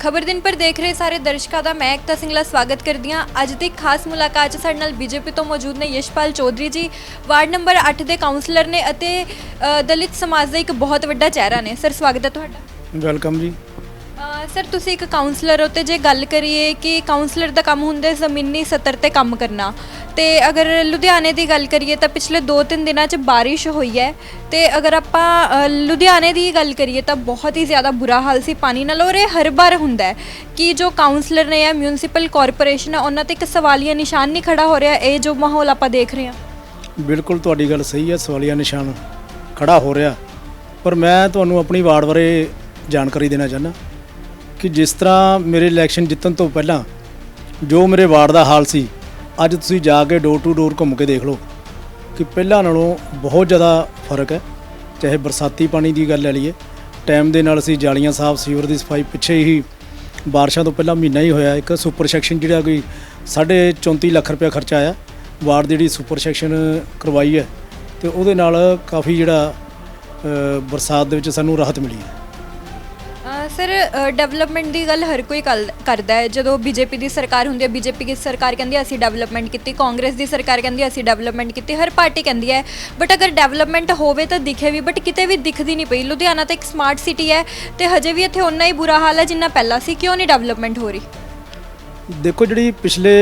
खबर दिन पर देख रहे सारे दर्शकों का मैं एकता सिंगला स्वागत करती हाँ। अज की खास मुलाकात साडे नाल बीजेपी तो मौजूद ने यशपाल चौधरी जी, वार्ड नंबर 8 के काउंसलर ने अते दलित समाज का एक बहुत वड्डा चेहरा ने। सर स्वागत है तुहाडा। वेलकम जी। सर तुसी एक काउंसलर हो तो जे गल करिए कि काउंसलर का काम हुंदा जमीनी सतर ते काम करना, तो अगर लुधियाने की गल करिए तो पिछले 2-3 दिनों च बारिश हुई है, तो अगर आप लुधियाने की गल करिए तो बहुत ही ज़्यादा बुरा हाल सी पानी नाल। और हर बार हुंदा है कि जो काउंसलर ने या म्यूनसिपल कॉरपोरेशन है उन्होंने एक सवालिया निशान नहीं खड़ा हो रहा, ये जो माहौल आप देख रहे हैं। बिल्कुल तुहाडी गल सही है, सवालिया निशान खड़ा हो रहा, पर मैं तुहानू अपनी वार्ड बारे जानकारी देना चाहना कि जिस तरह मेरे इलैक्शन जितन तो पहला जो मेरे वार्ड का हाल सी, अज तुसीं जाके डोर टू डोर घूम के देख लो कि पहला नालों बहुत ज़्यादा फर्क है। चाहे बरसाती पानी की गल लै लीए, टाइम के नाल असीं जालियां साफ सीवर की सफाई पिछे ही बारिशों तो पहला महीना ही होया एक सुपर सैक्शन जिहड़ा कोई 34.5 लाख रुपया खर्चा आया वार्ड की सुपर सैक्शन करवाई है, तो उहदे नाल काफ़ी जिहड़ा बरसात दे विच सानूं राहत मिली है। सर डेवलपमेंट की गल हर कोई करता है। जो बीजेपी की सरकार होंदी है, बीजेपी की सरकार कहती है असी डेवलपमेंट की, कांग्रेस की सरकार कहती है असी डेवलपमेंट की, हर पार्टी कहती है। बट अगर डेवलपमेंट होवे तो दिखे भी, बट किते भी दिखती नहीं पई। लुधियाना तो एक स्मार्ट सिटी है, तो हजे भी इत्थे उन्ना ही बुरा हाल है जिन्ना पहला सी। क्यों नहीं डेवलपमेंट हो रही? देखो जी पिछले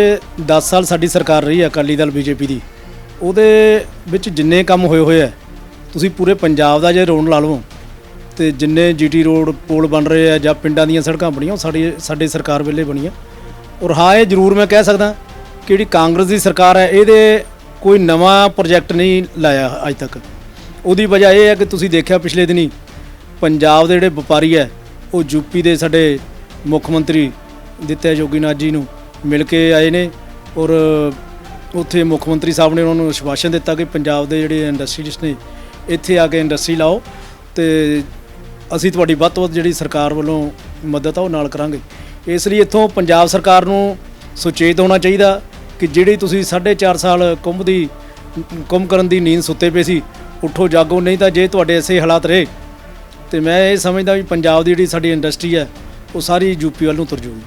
10 साल साडी सरकार रही है अकाली दल बीजेपी की, उहदे विच जिन्ने काम होए होए है तुसीं पूरे पंजाब का जे रोड ला लो, तो जिन्ने जीटी रोड पुल बन रहे हैं ਜਾਂ ਪਿੰਡਾਂ ਦੀਆਂ ਸੜਕਾਂ ਬਣੀਆਂ ਸਾਡੇ ਸਰਕਾਰ ਵੇਲੇ ਬਣੀਆਂ। ਔਰ ਹਾਂ ਇਹ ਜ਼ਰੂਰ ਮੈਂ ਕਹਿ ਸਕਦਾ ਕਿ ਜਿਹੜੀ ਕਾਂਗਰਸ ਦੀ ਸਰਕਾਰ ਹੈ ਇਹਦੇ ਕੋਈ ਨਵਾਂ ਪ੍ਰੋਜੈਕਟ ਨਹੀਂ ਲਾਇਆ ਅੱਜ ਤੱਕ। ਉਹਦੀ ਵਜ੍ਹਾ ਇਹ ਹੈ ਕਿ ਤੁਸੀਂ ਦੇਖਿਆ ਪਿਛਲੇ ਦਿਨੀ ਪੰਜਾਬ ਦੇ ਜਿਹੜੇ ਵਪਾਰੀ ਹੈ ਉਹ ਯੂਪੀ ਦੇ ਸਾਡੇ ਮੁੱਖ ਮੰਤਰੀ ਦਿੱਤੇ ਜੋਗੀਨਾਥ ਜੀ ਨੂੰ ਮਿਲ ਕੇ ਆਏ ਨੇ, ਔਰ ਉੱਥੇ ਮੁੱਖ ਮੰਤਰੀ ਸਾਹਿਬ ਨੇ ਉਹਨਾਂ ਨੂੰ ਆਸ਼ਵਾਸਨ ਦਿੱਤਾ ਕਿ ਪੰਜਾਬ ਦੇ ਜਿਹੜੇ ਇੰਡਸਟਰੀਜ਼ ਨੇ ਇੱਥੇ ਆ ਕੇ ਇੰਡਸਟਰੀ ਲਾਓ, ਤੇ ਅਸੀਂ ਤੁਹਾਡੀ ਵੱਧ ਤੋਂ ਵੱਧ ਜਿਹੜੀ ਸਰਕਾਰ ਵੱਲੋਂ ਮਦਦ ਆ ਉਹ ਨਾਲ ਕਰਾਂਗੇ। ਇਸ ਲਈ ਇੱਥੋਂ ਪੰਜਾਬ ਸਰਕਾਰ ਨੂੰ ਸੁਚੇਤ ਹੋਣਾ ਚਾਹੀਦਾ ਕਿ ਜਿਹੜੀ ਤੁਸੀਂ 4.5 ਸਾਲ ਕੁੰਭ ਕਰਨ ਦੀ ਨੀਂਦ ਸੁੱਤੇ ਪਏ ਸੀ, ਉੱਠੋ ਜਾਗੋ, ਨਹੀਂ ਤਾਂ ਜੇ ਤੁਹਾਡੇ ਐਸੇ ਹਾਲਾਤ ਰਹੇ ਤੇ ਮੈਂ ਇਹ ਸਮਝਦਾ ਵੀ ਪੰਜਾਬ ਦੀ ਜਿਹੜੀ ਸਾਡੀ ਇੰਡਸਟਰੀ ਹੈ ਉਹ ਸਾਰੀ ਯੂਪੀ ਵੱਲ ਨੂੰ ਤੁਰ ਜਾਊਗੀ।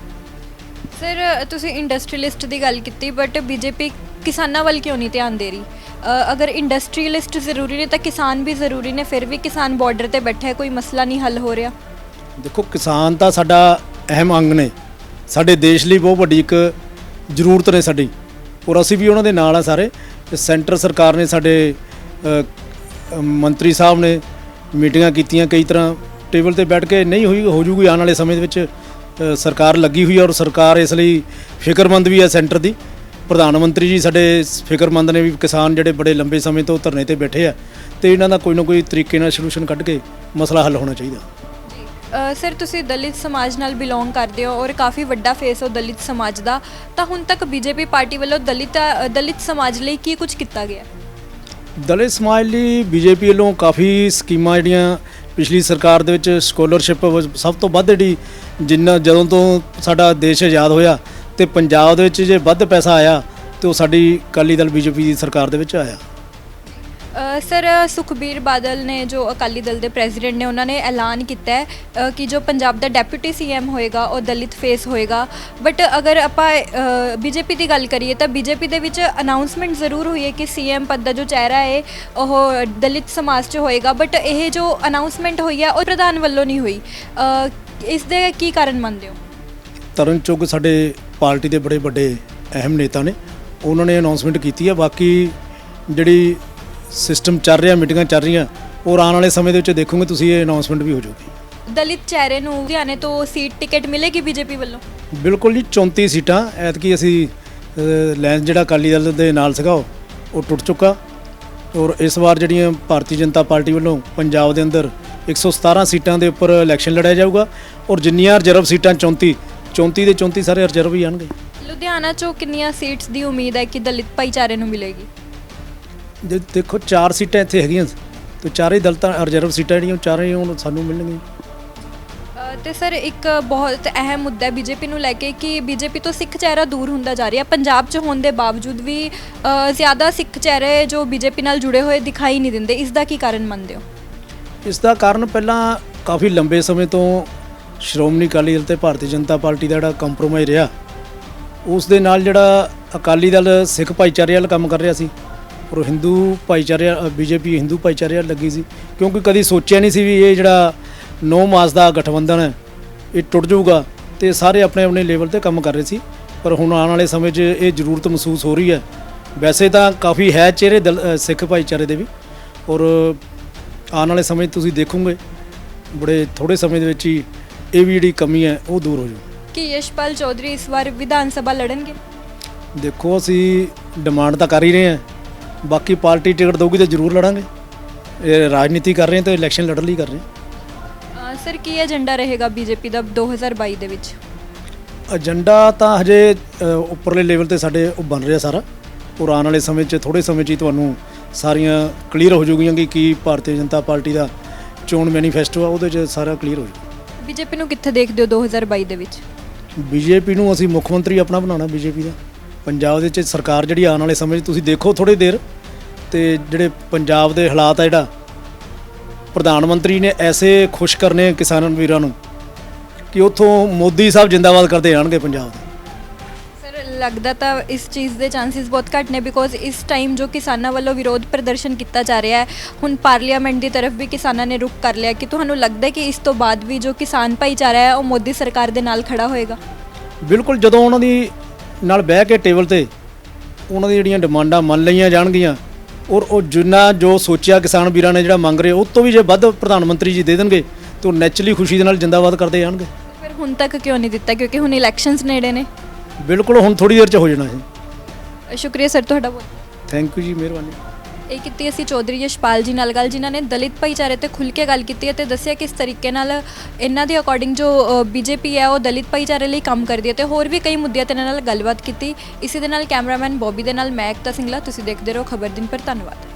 ਸਰ ਤੁਸੀਂ ਇੰਡਸਟਰੀਲਿਸਟ ਦੀ ਗੱਲ ਕੀਤੀ, ਬਟ ਬੀਜੇਪੀ ਕਿਸਾਨਾਂ ਵੱਲ ਕਿਉਂ ਨਹੀਂ ਧਿਆਨ ਦੇ ਰਹੀ? अगर इंडस्ट्रीलिस्ट ज़रूरी ने तो किसान भी ज़रूरी ने, फिर भी किसान बॉर्डर पर बैठे है, कोई मसला नहीं हल हो रहा। देखो किसान तो साडा अहम अंग ने, साडे देश लिए बहुत वड्डी एक जरूरत ने साडी, और असीं भी उन्हां दे नाल आ सारे। सेंटर सरकार ने साडे मंत्री साहब ने मीटिंगां कीतियां, कई तरह टेबल ते बैठ के नहीं हुई हो जूगी आने वाले समय दे विच सरकार लगी हुई है, और सरकार इस लई फिक्रमंद भी है सेंटर की। प्रधानमंत्री जी साडे फिक्रमंद ने भी किसान जिहड़े बड़े लंबे समय तो धरने ते बैठे आ, तो इन्हां दा कोई ना कोई तरीके नाल सलूशन कढ के मसला हल होना चाहिए। सर तुसी दलित समाज नाल बिलोंग करते हो और काफ़ी वड्डा फेस हो दलित समाज का, तो हुण तक बीजेपी पार्टी वालों दलित समाज लिए की कुछ किया गया? दलित समाज लिए बीजेपी वालों काफ़ी स्कीमां जिहड़ियां पिछली सरकार दे विच स्कॉलरशिप सब तो वध जिहड़ी जिन्ना जदों तो साडा देश आज़ाद होया तो पंजाब दे विच जे वध पैसा आया तो साडी अकाली दल बीजेपी की सरकार दे विच आया। सर सुखबीर बादल ने जो अकाली दल के प्रेजिडेंट ने उन्होंने ऐलान किया है कि जो पंजाब का डेप्यूटी CM होएगा वो दलित फेस होएगा। बट अगर आप बीजेपी की गल करिए तो बीजेपी के विच अनाउंसमेंट जरूर हुई है कि CM पद का जो चेहरा है वह दलित समाज च होएगा, बट यह जो अनाउंसमेंट हुई है वो प्रधान वालों नहीं हुई। इस दे की कारण मानते हो? तरन चुग साडे पार्टी के बड़े बड़े अहम नेता ने, उन्होंने अनाउंसमेंट की है। बाकी जिहड़ी सिस्टम चल रहा, मीटिंगां चल रही, और आने वाले समय के देखोगे तुसीं ये अनाउंसमेंट भी हो जाएगी। दलित चेहरे नूं लुधियाने तो सीट टिकट मिलेगी बीजेपी वालों? बिल्कुल जी, 34 सीटां ऐतकी असीं लैंस जिहड़ा अकाली दल दे नाल सीगा वो टुट चुका, और इस बार जिहड़ियां भारतीय जनता पार्टी वालों पंजाब के अंदर 117 सीटां के उपर इलैक्शन लड़िया जाऊगा, और जिन्नियां रिजर्व सीटां 34 ਦੇ 34 ਸਾਰੇ ਰਿਜ਼ਰਵ ਹੀ ਆਣਗੇ। ਲੁਧਿਆਣਾ ਚੋਂ ਕਿੰਨੀਆਂ ਸੀਟਸ ਦੀ ਉਮੀਦ ਹੈ ਕਿ ਦਲਿਤ ਭਾਈਚਾਰੇ ਨੂੰ ਮਿਲੇਗੀ? ਜੇ ਦੇਖੋ 4 ਸੀਟਾਂ ਇੱਥੇ ਹੈਗੀਆਂ, ਤੇ ਚਾਰੇ ਦਲਤਾਂ ਰਿਜ਼ਰਵ ਸੀਟਾਂ ਜਿਹੜੀਆਂ ਚਾਰੇ ਹੁਣ ਸਾਨੂੰ ਮਿਲਣਗੀਆਂ। ਤੇ ਸਰ ਇੱਕ ਬਹੁਤ ਅਹਿਮ ਮੁੱਦਾ ਹੈ ਬੀਜੇਪੀ ਨੂੰ ਲੈ ਕੇ ਕਿ ਬੀਜੇਪੀ ਤੋਂ ਸਿੱਖ ਚਿਹਰਾ ਦੂਰ ਹੁੰਦਾ ਜਾ ਰਿਹਾ। ਪੰਜਾਬ 'ਚ ਹੋਣ ਦੇ ਬਾਵਜੂਦ ਵੀ ਜ਼ਿਆਦਾ ਸਿੱਖ ਚਿਹਰੇ ਜੋ ਬੀਜੇਪੀ ਨਾਲ ਜੁੜੇ ਹੋਏ ਦਿਖਾਈ ਨਹੀਂ ਦਿੰਦੇ, ਇਸ ਦਾ ਕੀ ਕਾਰਨ ਮੰਨਦੇ ਹੋ? ਇਸ ਦਾ ਕਾਰਨ ਪਹਿਲਾਂ ਕਾਫੀ ਲੰਬੇ ਸਮੇਂ ਤੋਂ ਸ਼੍ਰੋਮਣੀ ਅਕਾਲੀ ਦਲ ਤੇ ਭਾਰਤੀ ਜਨਤਾ ਪਾਰਟੀ ਦਾ ਜਿਹੜਾ ਕੰਪਰੋਮਾਈਜ਼ ਰਿਹਾ, ਉਸ ਦੇ ਨਾਲ ਜਿਹੜਾ ਅਕਾਲੀ ਦਲ ਸਿੱਖ ਭਾਈਚਾਰੇ ਵੱਲ ਕੰਮ ਕਰ ਰਿਹਾ ਸੀ ਔਰ ਹਿੰਦੂ ਭਾਈਚਾਰੇ ਬੀਜੇਪੀ ਹਿੰਦੂ ਭਾਈਚਾਰੇ ਵੱਲ ਲੱਗੀ ਸੀ, ਕਿਉਂਕਿ ਕਦੀ ਸੋਚਿਆ ਨਹੀਂ ਸੀ ਵੀ ਇਹ ਜਿਹੜਾ 9 ਮਾਸ ਦਾ ਗਠਬੰਧਨ ਹੈ ਇਹ ਟੁੱਟ ਜਾਊਗਾ, ਤੇ ਸਾਰੇ ਆਪਣੇ ਆਪਣੇ ਲੈਵਲ ਤੇ ਕੰਮ ਕਰ ਰਹੇ ਸੀ। ਪਰ ਹੁਣ ਆਉਣ ਵਾਲੇ ਸਮੇਂ 'ਚ ਇਹ ਜ਼ਰੂਰਤ ਮਹਿਸੂਸ ਹੋ ਰਹੀ ਹੈ। ਵੈਸੇ ਤਾਂ ਕਾਫੀ ਹੈ ਚਿਹਰੇ ਸਿੱਖ ਭਾਈਚਾਰੇ ਦੇ ਵੀ, ਔਰ ਆਉਣ ਵਾਲੇ ਸਮੇਂ 'ਚ ਤੁਸੀਂ ਦੇਖੋਗੇ ਬੜੇ ਥੋੜੇ ਸਮੇਂ ਦੇ ਵਿੱਚ ਹੀ ਇਹ ਵੀ ਜਿਹੜੀ ਕਮੀ ਹੈ ਉਹ ਦੂਰ ਹੋ ਜਾਊ। ਕਿ ਯਸ਼ਪਾਲ ਚੌਧਰੀ ਇਸ ਵਾਰ ਵਿਧਾਨ ਸਭਾ ਲੜਨਗੇ? ਦੇਖੋ ਅਸੀਂ ਡਿਮਾਂਡ ਤਾਂ ਕਰ ਹੀ ਰਹੇ ਹਾਂ, ਬਾਕੀ ਪਾਰਟੀ ਟਿਕਟ ਦਊਗੀ ਤਾਂ ਜ਼ਰੂਰ ਲੜਾਂਗੇ। ਇਹ ਰਾਜਨੀਤੀ ਕਰ ਰਹੇ ਹਾਂ ਤਾਂ ਇਲੈਕਸ਼ਨ ਲੜਨ ਲਈ ਕਰ ਰਹੇ ਹਾਂ। ਸਰ ਕੀ ਏਜੰਡਾ ਰਹੇਗਾ ਬੀਜੇਪੀ ਦਾ 2022 ਦੇ ਵਿੱਚ? ਏਜੰਡਾ ਤਾਂ ਹਜੇ ਉੱਪਰਲੇ ਲੈਵਲ ਤੇ ਸਾਡੇ ਉਹ ਬਣ ਰਿਹਾ ਸਾਰਾ, ਔਰ ਆਉਣ ਵਾਲੇ ਸਮੇਂ 'ਚ ਥੋੜੇ ਸਮੇਂ 'ਚ ਹੀ ਤੁਹਾਨੂੰ ਸਾਰੀਆਂ ਕਲੀਅਰ ਹੋ ਜਾਊਗੀਆਂ ਕਿ ਕੀ ਭਾਰਤੀ ਜਨਤਾ ਪਾਰਟੀ ਦਾ ਚੋਣ ਮੈਨੀਫੈਸਟੋ ਆ, ਉਹਦੇ 'ਚ ਸਾਰਾ ਕਲੀਅਰ ਹੋ ਜਾਊ। ਬੀਜੇਪੀ ਨੂੰ ਕਿੱਥੇ ਦੇਖਦੇ ਹੋ 2022 ਦੇ ਵਿੱਚ? ਬੀਜੇਪੀ ਨੂੰ ਅਸੀਂ ਮੁੱਖ ਮੰਤਰੀ ਆਪਣਾ ਬਣਾਉਣਾ ਬੀਜੇਪੀ ਦਾ। ਪੰਜਾਬ ਦੇ ਵਿੱਚ ਸਰਕਾਰ ਜਿਹੜੀ ਆਉਣ ਵਾਲੇ ਸਮੇਂ 'ਚ ਤੁਸੀਂ ਦੇਖੋ ਥੋੜ੍ਹੀ ਦੇਰ, ਤੇ ਜਿਹੜੇ ਪੰਜਾਬ ਦੇ ਹਾਲਾਤ ਆ, ਜਿਹੜਾ ਪ੍ਰਧਾਨ ਮੰਤਰੀ ਨੇ ਐਸੇ ਖੁਸ਼ ਕਰਨੇ ਕਿਸਾਨਾਂ ਵੀਰਾਂ ਨੂੰ ਕਿ ਉੱਥੋਂ ਮੋਦੀ ਸਾਹਿਬ ਜਿੰਦਾਬਾਦ ਕਰਦੇ ਆਣਗੇ ਪੰਜਾਬ ਦੇ। ਸਰ ਲੱਗਦਾ ਤਾਂ ਇਸ ਚੀਜ਼ ਦੇ ਚਾਂਸਸ ਬਹੁਤ ਘੱਟ ਨੇ, ਬਿਕੋਜ਼ ਇਸ ਟਾਈਮ ਜੋ ਕਿਸਾਨਾਂ ਵੱਲੋਂ ਵਿਰੋਧ ਪ੍ਰਦਰਸ਼ਨ ਕੀਤਾ ਜਾ ਰਿਹਾ ਹੈ, ਹੁਣ ਪਾਰਲੀਮੈਂਟ ਦੀ ਤਰਫ ਵੀ ਕਿਸਾਨਾਂ ਨੇ ਰੁਖ ਕਰ ਲਿਆ, ਕਿ ਤੁਹਾਨੂੰ ਲੱਗਦਾ ਹੈ ਕਿ ਇਸ ਤੋਂ ਬਾਅਦ ਵੀ ਜੋ ਕਿਸਾਨ ਭਾਈਚਾਰਾ ਹੈ ਉਹ ਮੋਦੀ ਸਰਕਾਰ ਦੇ ਨਾਲ ਖੜਾ ਹੋਏਗਾ? ਬਿਲਕੁਲ, ਜਦੋਂ ਉਹਨਾਂ ਦੀ ਨਾਲ ਬਹਿ ਕੇ ਟੇਬਲ ਤੇ ਉਹਨਾਂ ਦੀ ਜਿਹੜੀਆਂ ਡਿਮਾਂਡਾਂ ਮੰਨ ਲਈਆਂ ਜਾਣਗੀਆਂ, ਔਰ ਉਹ ਜਿੰਨਾ ਜੋ ਸੋਚਿਆ ਕਿਸਾਨ ਵੀਰਾਂ ਨੇ ਜਿਹੜਾ ਮੰਗ ਰਹੇ ਉਹ ਤੋਂ ਵੀ ਜੇ ਵੱਧ ਪ੍ਰਧਾਨ ਮੰਤਰੀ ਜੀ ਦੇ ਦੇਣਗੇ ਤਾਂ ਉਹ ਨੈਚੁਰਲੀ ਖੁਸ਼ੀ ਦੇ ਨਾਲ ਜਿੰਦਾਬਾਦ ਕਰਦੇ ਜਾਣਗੇ। ਫਿਰ ਹੁਣ ਤੱਕ ਕਿਉਂ ਨਹੀਂ ਦਿੱਤਾ? ਕਿਉਂਕਿ ਹੁਣ ਇਲੈਕਸ਼ਨਸ ਨੇੜੇ ਨੇ। ਬਿਲਕੁਲ, ਹੁਣ ਥੋੜੀ ਦੇਰ 'ਚ ਹੋ ਜਾਣਾ ਹੈ। ਸ਼ੁਕਰੀਆ ਸਰ ਤੁਹਾਡਾ ਬਹੁਤ। ਥੈਂਕ ਯੂ ਜੀ, ਮਿਹਰਬਾਨੀ। ਇਹ ਕੀਤੀ ਅਸੀਂ ਚੌਧਰੀ ਯਸ਼ਪਾਲ ਜੀ ਨਾਲ ਗੱਲ, ਜਿਨ੍ਹਾਂ ਨੇ ਦਲਿਤ ਭਾਈਚਾਰੇ ਤੇ ਖੁੱਲ੍ਹ ਕੇ ਗੱਲ ਕੀਤੀ ਅਤੇ ਦੱਸਿਆ ਕਿਸ ਤਰੀਕੇ ਨਾਲ ਇਹਨਾਂ ਦੇ ਅਕੋਰਡਿੰਗ ਜੋ ਬੀਜੇਪੀ ਹੈ ਉਹ ਦਲਿਤ ਭਾਈਚਾਰੇ ਲਈ ਕੰਮ ਕਰਦੀ ਹੈ, ਤੇ ਹੋਰ ਵੀ ਕਈ ਮੁੱਦਿਆਂ ਤੇ ਇਹਨਾਂ ਨਾਲ ਗੱਲਬਾਤ ਕੀਤੀ। ਇਸੇ ਦੇ ਨਾਲ ਕੈਮਰਾਮੈਨ ਬੋਬੀ ਦੇ ਨਾਲ ਮੈਂ ਏਕਤਾ ਸਿੰਗਲਾ, ਤੁਸੀਂ ਦੇਖਦੇ ਰਹੋ ਖਬਰ ਦਿਨ ਪਰ। ਧੰਨਵਾਦ।